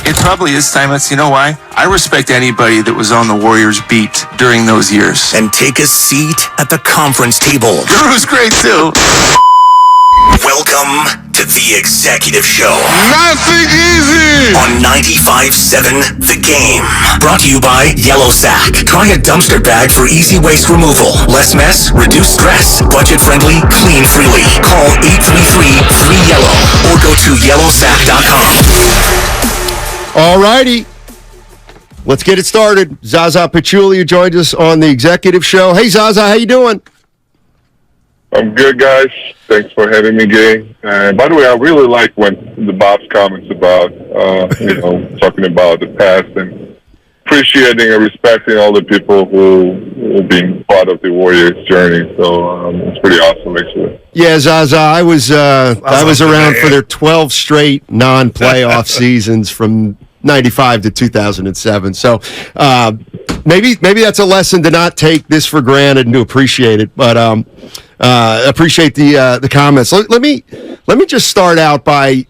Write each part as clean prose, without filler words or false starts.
It probably is timeless. You know why? I respect anybody that was on the Warriors beat during those years. And take a seat at the conference table. Guru's great too. Welcome to The Executive Show. Nothing easy! On 95.7 The Game. Brought to you by Yellow Sack. Try a dumpster bag for easy waste removal. Less mess, reduce stress. Budget friendly, clean freely. Call 833-3YELLOW or go to yellowsack.com. All righty. Let's get it started. Zaza Pachulia joined us on The Executive Show. Hey, Zaza, how you doing? I'm good, guys. Thanks for having me, Gay. By the way, I really like when the Bob's comments about, talking about the past and appreciating and respecting all the people who have been part of the Warriors journey. So it's pretty awesome, actually. Yeah, Zaza, I was around for their 12 straight non-playoff seasons from 95 to 2007. So maybe that's a lesson to not take this for granted and to appreciate it. But appreciate the comments. Let me just start out by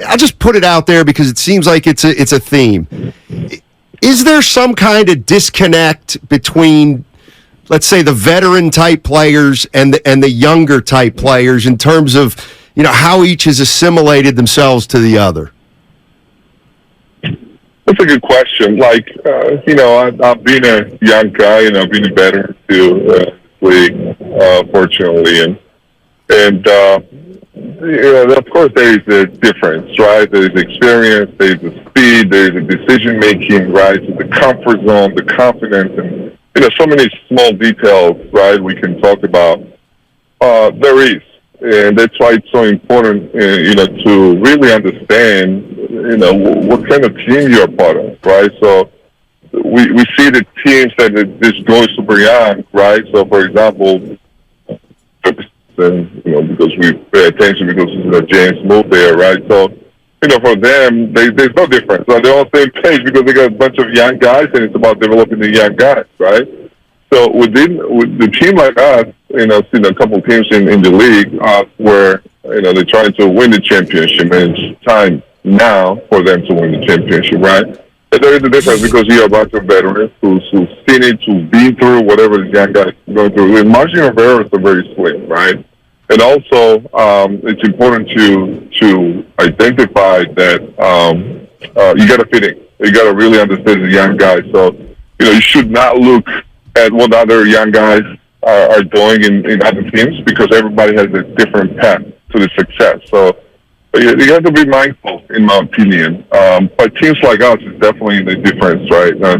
I'll just put it out there because it seems like it's a theme. Is there some kind of disconnect between, let's say, the veteran type players and the younger type players in terms of how each has assimilated themselves to the other? That's a good question. Like, I've been a young guy, I've been a veteran to league, fortunately, and of course there is a difference, right? There is experience, there is the speed, there is the decision making, right? The comfort zone, the confidence, and so many small details, right? We can talk about. There is. And that's why it's so important, to really understand, what kind of team you're a part of, right? So we see the teams that this goes super young, right? So, for example, because we pay attention because James moved there, right? So, for them, there's no difference. So they're on the same page because they got a bunch of young guys, and it's about developing the young guys, right? So with the team like us, seen a couple of teams in the league where they're trying to win the championship, and it's time now for them to win the championship, right? And there is a difference because you have a bunch of veterans who've seen it, who've been through whatever the young guys are going through. And Margin of error is very slim, right? And also, it's important to identify that you got to fit in. You got to really understand the young guys. So you should not look at what other young guys are doing in other teams because everybody has a different path to the success. So you have to be mindful, in my opinion. But teams like us is definitely the difference, right? All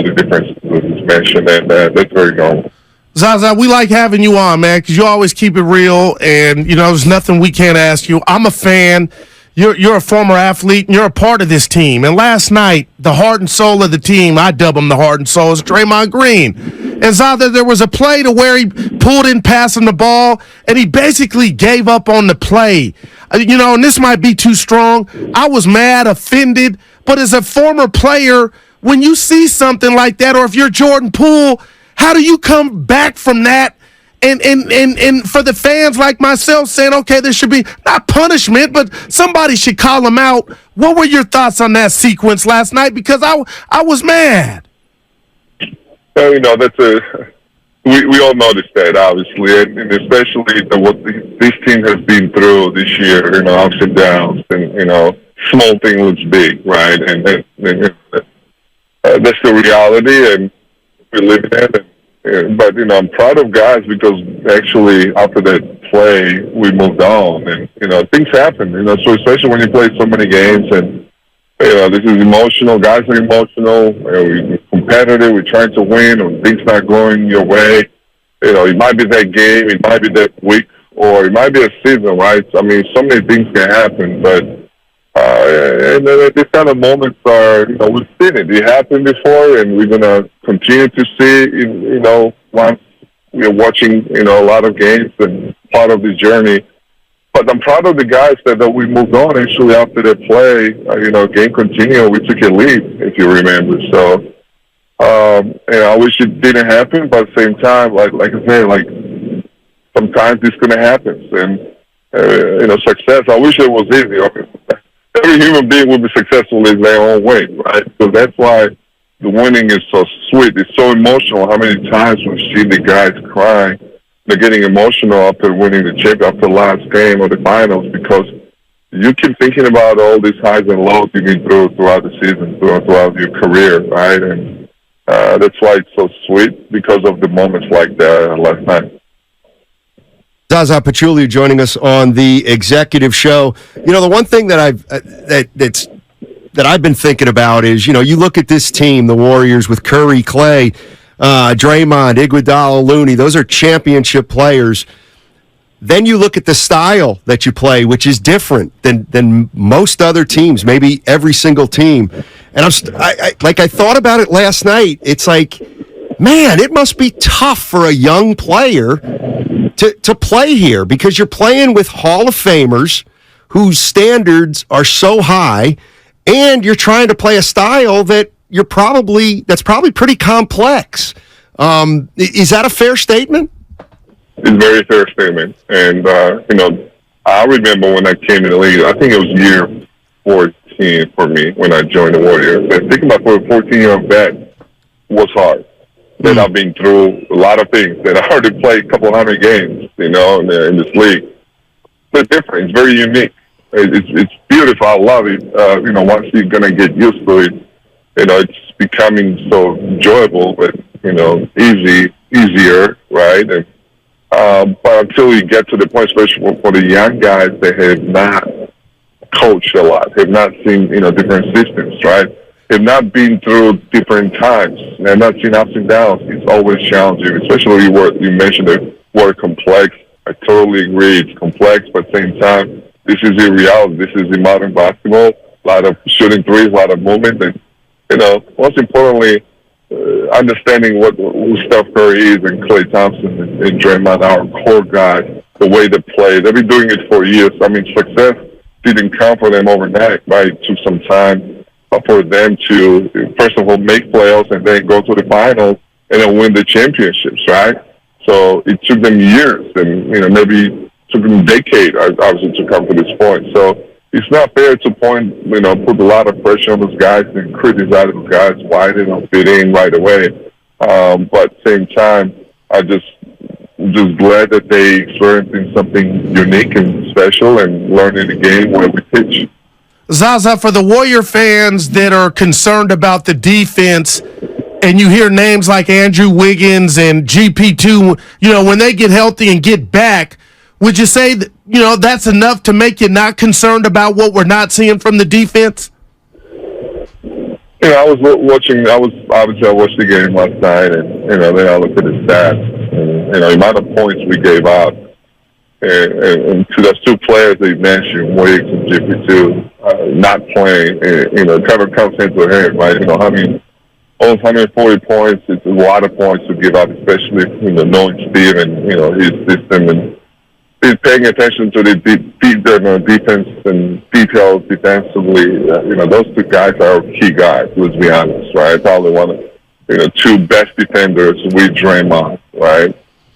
the differences was mentioned, and that's very normal. Zaza, we like having you on, man, because you always keep it real, and there's nothing we can't ask you. I'm a fan. You're a former athlete, and you're a part of this team. And last night, the heart and soul of the team, I dub him the heart and soul, is Draymond Green. And Zaza, there was a play to where he pulled in passing the ball, and he basically gave up on the play. And this might be too strong. I was mad, offended. But as a former player, when you see something like that, or if you're Jordan Poole, how do you come back from that? And for the fans like myself saying, okay, there should be not punishment, but somebody should call him out. What were your thoughts on that sequence last night? Because I was mad. That's we all noticed that, obviously, and especially what this team has been through this year, ups and downs, and, small thing looks big, right? And that's the reality, and we live in it. But, I'm proud of guys because actually after that play, we moved on. And, things happen, so especially when you play so many games and, this is emotional. Guys are emotional. We're competitive. We're trying to win. When things not going your way, it might be that game. It might be that week. Or it might be a season, right? I mean, so many things can happen. But these kind of moments are, we've seen it. It happened before, and we're going to continue to see, once we're watching, a lot of games and part of the journey. But I'm proud of the guys that we moved on actually after that play. Game continued. We took a lead, if you remember. So, I wish it didn't happen, but at the same time, like I said, sometimes it's going to happen. And, success, I wish it was easy. every human being will be successful in their own way, right? So that's why the winning is so sweet. It's so emotional. How many times we've seen the guys crying, they're getting emotional after winning the championship, after the last game of the finals, because you keep thinking about all these highs and lows you've been throughout the season, throughout your career, right? And that's why it's so sweet, because of the moments like that last night. Zaza Pachulia joining us on the executive show. You know, the one thing that I've been thinking about is, you know, you look at this team, the Warriors, with Curry, Clay, Draymond, Iguodala, Looney. Those are championship players. Then you look at the style that you play, which is different than most other teams, maybe every single team. And I thought about it last night. It's like, man, it must be tough for a young player to play here, because you're playing with Hall of Famers whose standards are so high, and you're trying to play a style that's probably pretty complex. Is that a fair statement? It's a very fair statement. And, you know, I remember when I came in the league, I think it was year 14 for me when I joined the Warriors. And thinking about for a 14-year-old vet was hard. That I've been through a lot of things, that I already played a couple hundred games, you know, in this league. It's different. It's very unique. It's beautiful. I love it. You know, once you're going to get used to it, you know, it's becoming so enjoyable, but, you know, easier, right? And, but until you get to the point, especially for the young guys that have not coached a lot, have not seen, you know, different systems, right? Have not been through different times. They've not seen ups and downs. It's always challenging, especially you mentioned the word complex. I totally agree. It's complex, but at the same time, this is a reality. This is the modern basketball. A lot of shooting threes, a lot of movement, and, you know, most importantly, understanding who Steph Curry is and Klay Thompson and Draymond, our core guys, the way they play. They've been doing it for years. I mean, success didn't come for them overnight, right? It took some time for them to, first of all, make playoffs and then go to the finals and then win the championships, right? So it took them years, and, you know, maybe took them a decade, obviously, to come to this point. So it's not fair to put a lot of pressure on those guys and criticize those guys why they don't fit in right away. But at the same time, I'm just glad that they experiencing something unique and special and learning the game where we pitch. Zaza, for the Warrior fans that are concerned about the defense, and you hear names like Andrew Wiggins and GP2, you know, when they get healthy and get back, would you say that, you know, that's enough to make you not concerned about what we're not seeing from the defense? You know, I watched the game last night, and, you know, then I looked at the stats, and, you know, the amount of points we gave up, and to those two players that you mentioned, Wiggs and GP2, not playing, and, you know, kind of comes into head, right? You know, almost 140 points, it's a lot of points to give up, especially, you know, knowing Steve and, you know, his system, and he's paying attention to the defense and details defensively. You know, those two guys are key guys, let's be honest, right? Probably one of, you know, two best defenders with Draymond, right?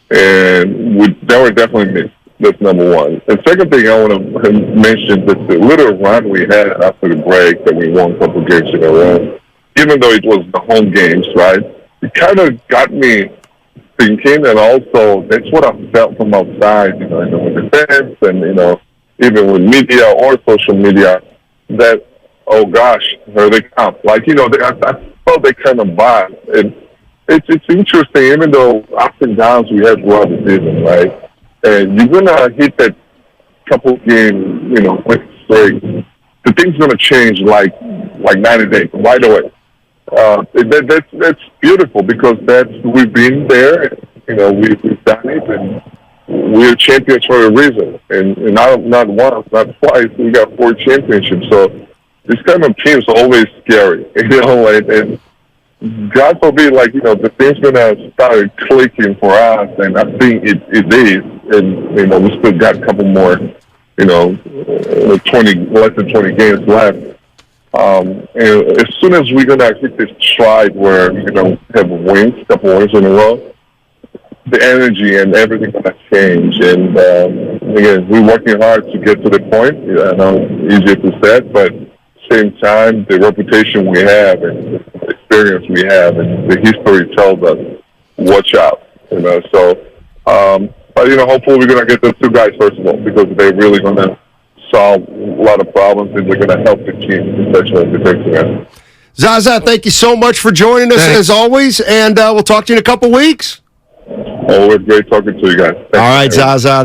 And they were definitely missed. That's number one. The second thing I want to mention is the little run we had after the break that we won a couple games in a row. Even though it was the home games, right? It kind of got me thinking, and also that's what I felt from outside, you know, with the fans and, you know, even with media or social media, that, oh gosh, here they come. Like, you know, I felt they kind of vibe. And it's interesting, even though ups and downs we had throughout the season, right? And you're going to hit that couple game, you know, win straight. The thing's going to change like 90 days, right away. That's beautiful, because we've been there, you know, we've done it, and we're champions for a reason. And not once, not twice, we got 4 championships. So this kind of team is always scary, you know, and God forbid, like, you know, the thing's gonna start clicking for us, and I think it is. And, you know, we still got a couple more, you know, less than 20 games left. And as soon as we're gonna hit this stride where, you know, have wins, couple wins in a row, the energy and everything going to change. And again, we're working hard to get to the point. I know it's easier to say, but at the same time, the reputation we have and the experience we have and the history tells us, watch out. So, but hopefully we're going to get those two guys first of all, because they're really going to solve a lot of problems and they're going to help the team, especially in the defensive end. Zaza, thank you so much for joining us as always, and we'll talk to you in a couple weeks. Always great talking to you guys. Thanks. All right, Zaza.